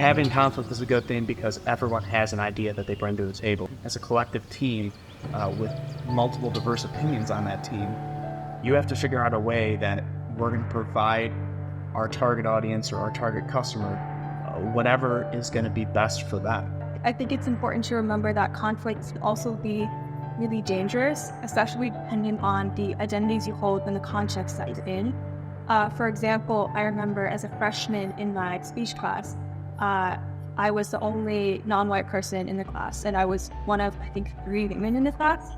having conflict is a good thing because everyone has an idea that they bring to the table. As a collective team with multiple diverse opinions on that team, you have to figure out a way that we're going to provide our target audience or our target customer whatever is going to be best for them. I think it's important to remember that conflict can also be really dangerous, especially depending on the identities you hold and the context that you're in. For example, I remember as a freshman in my speech class, I was the only non-white person in the class, and I was one of, I think, 3 women in the class.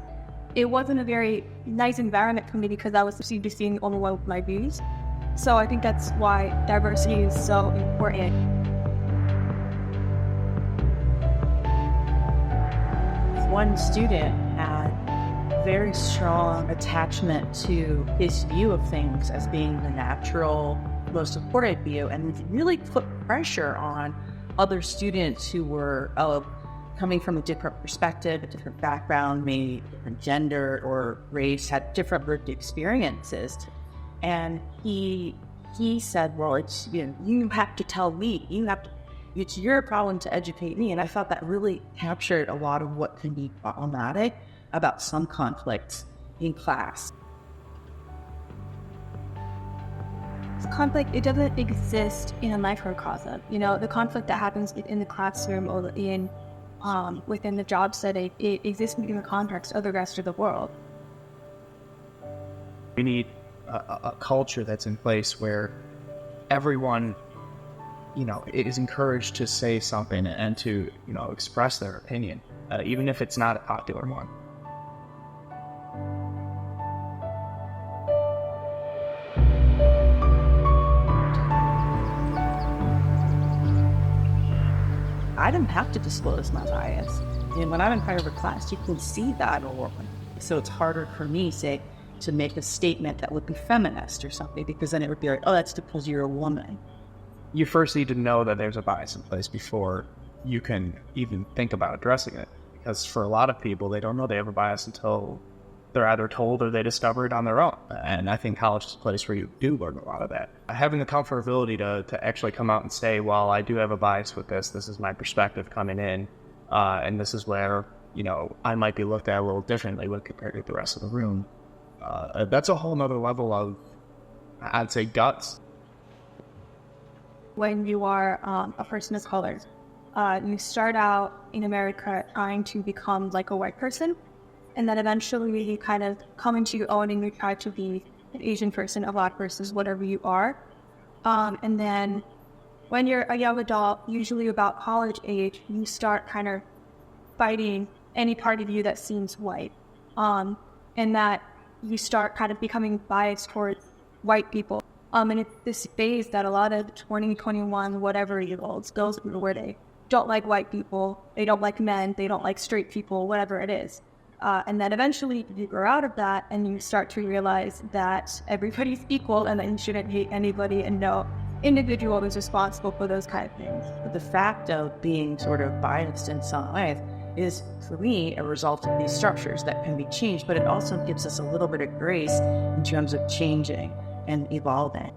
It wasn't a very nice environment for me because I was perceived as being the only one with my views. So I think that's why diversity is so important. One student had very strong attachment to his view of things as being the natural, most important view, and really put pressure on other students who were coming from a different perspective, a different background, maybe different gender or race, had different lived experiences. And he said, well, it's, you have to tell me, it's your problem to educate me. And I thought that really captured a lot of what can be problematic about some conflicts in class. Conflict, it doesn't exist in a microcosm. The conflict that happens in the classroom or in within the job setting, it exists in the context of the rest of the world. We need a culture that's in place where everyone, is encouraged to say something and to, express their opinion, even if it's not a popular one. I didn't have to disclose my bias. And when I'm in private class, you can see that a lot. So it's harder for me, say, to make a statement that would be feminist or something, because then it would be like, oh, that's because you're a woman. You first need to know that there's a bias in place before you can even think about addressing it. Because for a lot of people, they don't know they have a bias until they're either told or they discover it on their own. And I think college is a place where you do learn a lot of that. Having the comfortability to actually come out and say, well, I do have a bias with this. This is my perspective coming in. And this is where, I might be looked at a little differently when compared to the rest of the room. That's a whole nother level of, I'd say, guts. When you are a person of color, you start out in America trying to become like a white person, and then eventually you kind of come into your own and you try to be an Asian person, a Black person, whatever you are. And then when you're a young adult, usually about college age, you start kind of fighting any part of you that seems white. And that you start kind of becoming biased towards white people. And it's this phase that a lot of 20, 21, whatever year olds goes through where they don't like white people, they don't like men, they don't like straight people, whatever it is. And then eventually you grow out of that and you start to realize that everybody's equal and that you shouldn't hate anybody and no individual is responsible for those kind of things. But the fact of being sort of biased in some ways is, for me, a result of these structures that can be changed, but it also gives us a little bit of grace in terms of changing and evolving.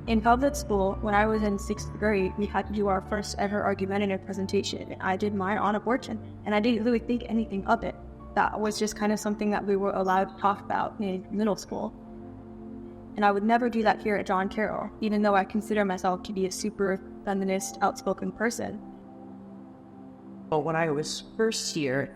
In public school, when I was in 6th grade, we had to do our first ever argumentative presentation. And I did mine on abortion, and I didn't really think anything of it. That was just kind of something that we were allowed to talk about in middle school. And I would never do that here at John Carroll, even though I consider myself to be a super feminist, outspoken person. But when I was first here,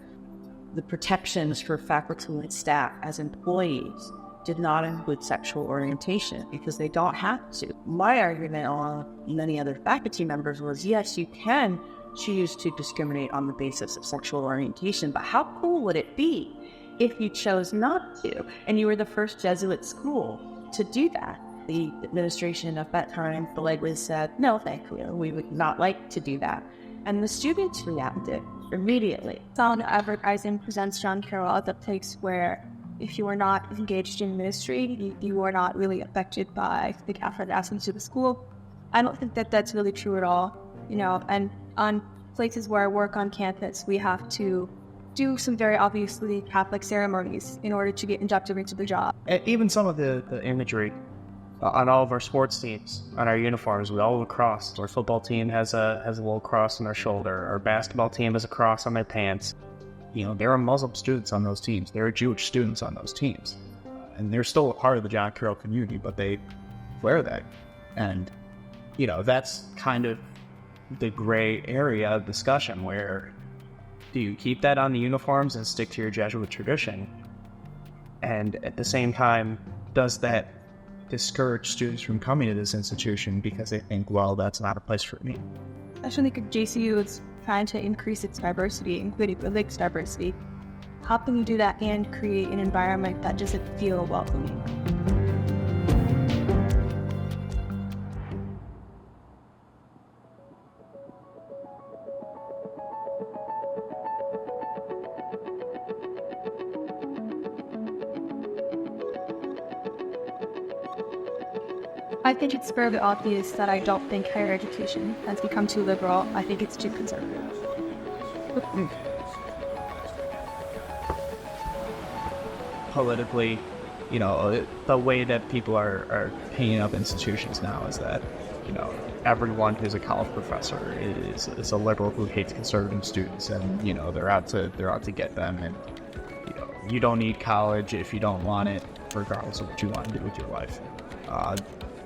the protections for faculty and staff as employees did not include sexual orientation because they don't have to. My argument on many other faculty members was, yes, you can choose to discriminate on the basis of sexual orientation, but how cool would it be if you chose not to? And you were the first Jesuit school to do that. The administration at that time politely said, no, thank you, we would not like to do that. And the students reacted immediately. Sound Advertising presents John Carroll as a place where if you are not engaged in ministry, you are not really affected by the Catholic aspects of the school. I don't think that that's really true at all, and on places where I work on campus, we have to do some very obviously Catholic ceremonies in order to get inducted into the job. And even some of the imagery on all of our sports teams, on our uniforms, we all have a cross. Our football team has a little cross on their shoulder. Our basketball team has a cross on their pants. There are Muslim students on those teams. There are Jewish students on those teams. And they're still a part of the John Carroll community, but they wear that. And, that's kind of the gray area of discussion where do you keep that on the uniforms and stick to your Jesuit tradition? And at the same time, does that discourage students from coming to this institution because they think, well, that's not a place for me? I actually think JCU is trying to increase its diversity, including religious diversity. How can you do that and create an environment that doesn't feel welcoming? I think it's fairly obvious that I don't think higher education has become too liberal. I think it's too conservative. Politically, the way that people are painting up institutions now is that, everyone who's a college professor is a liberal who hates conservative students, and, they're out to get them, and, you don't need college if you don't want it, regardless of what you want to do with your life.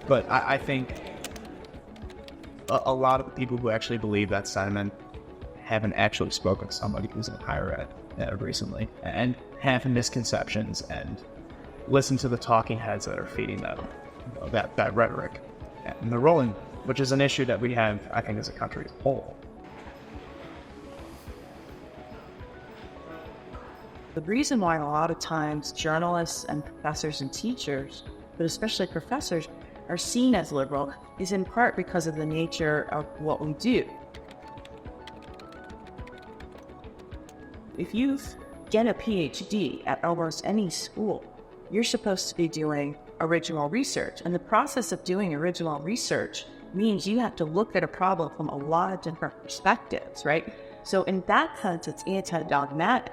But I think a lot of people who actually believe that sentiment haven't actually spoken to somebody who's in higher ed recently, and have misconceptions and listen to the talking heads that are feeding them that rhetoric. And the rolling, which is an issue that we have, I think, as a country as a whole. The reason why a lot of times journalists and professors and teachers, but especially professors, are seen as liberal is in part because of the nature of what we do. If you get a PhD at almost any school, you're supposed to be doing original research. And the process of doing original research means you have to look at a problem from a lot of different perspectives, right? So in that sense, it's anti-dogmatic.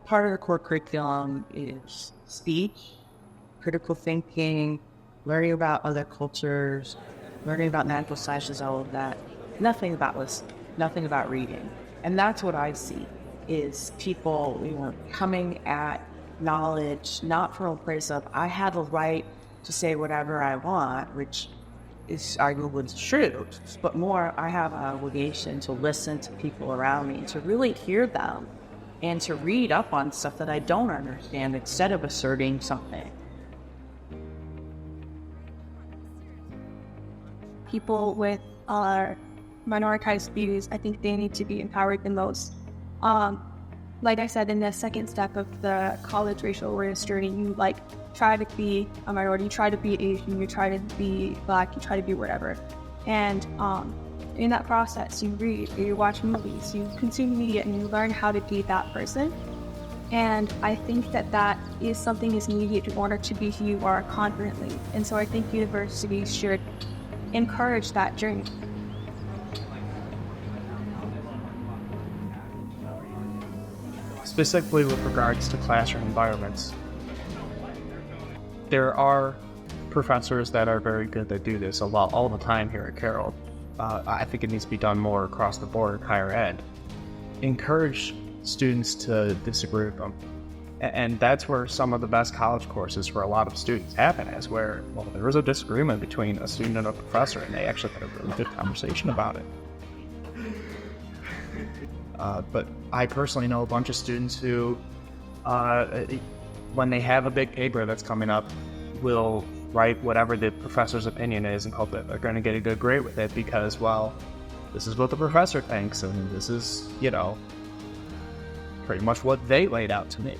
Part of the core curriculum is speech, critical thinking, learning about other cultures, learning about natural sciences, all of that. Nothing about listening, nothing about reading. And that's what I see, is people coming at knowledge not from a place of, I have a right to say whatever I want, which is arguably true, but more, I have an obligation to listen to people around me, to really hear them, and to read up on stuff that I don't understand instead of asserting something. People with minoritized views, I think they need to be empowered the most. Like I said, in the second step of the college racial awareness journey, you try to be a minority, you try to be Asian, you try to be Black, you try to be whatever. And in that process, you read, you watch movies, you consume media, and you learn how to be that person. And I think that is something is needed in order to be who you are confidently. And so I think universities should encourage that journey. Specifically with regards to classroom environments, there are professors that are very good that do this all the time here at Carroll. I think it needs to be done more across the board in higher ed. Encourage students to disagree with them. And that's where some of the best college courses for a lot of students happen, is where, there was a disagreement between a student and a professor, and they actually had a really good conversation about it. But I personally know a bunch of students who, when they have a big paper that's coming up, will write whatever the professor's opinion is and hope that they're going to get a good grade with it because, this is what the professor thinks, and this is, pretty much what they laid out to me.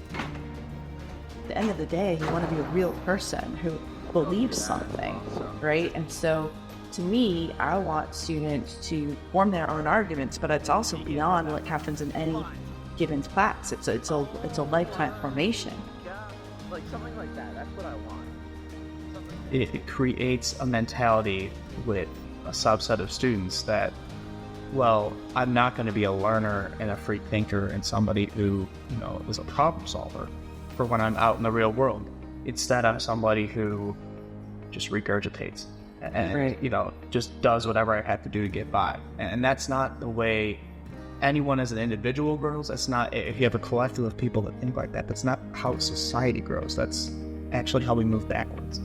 at the end of the day, you want to be a real person who believes something, right? And so to me, I want students to form their own arguments, but it's also beyond what happens in any given class. It's a lifetime formation. Like something like that. That's what I want. It creates a mentality with a subset of students that, well, I'm not going to be a learner and a free thinker and somebody who, is a problem solver for when I'm out in the real world. Instead, I'm somebody who just regurgitates and, just does whatever I have to do to get by. And that's not the way anyone as an individual grows. That's not, if you have a collective of people that think like that, that's not how society grows. That's actually how we move backwards.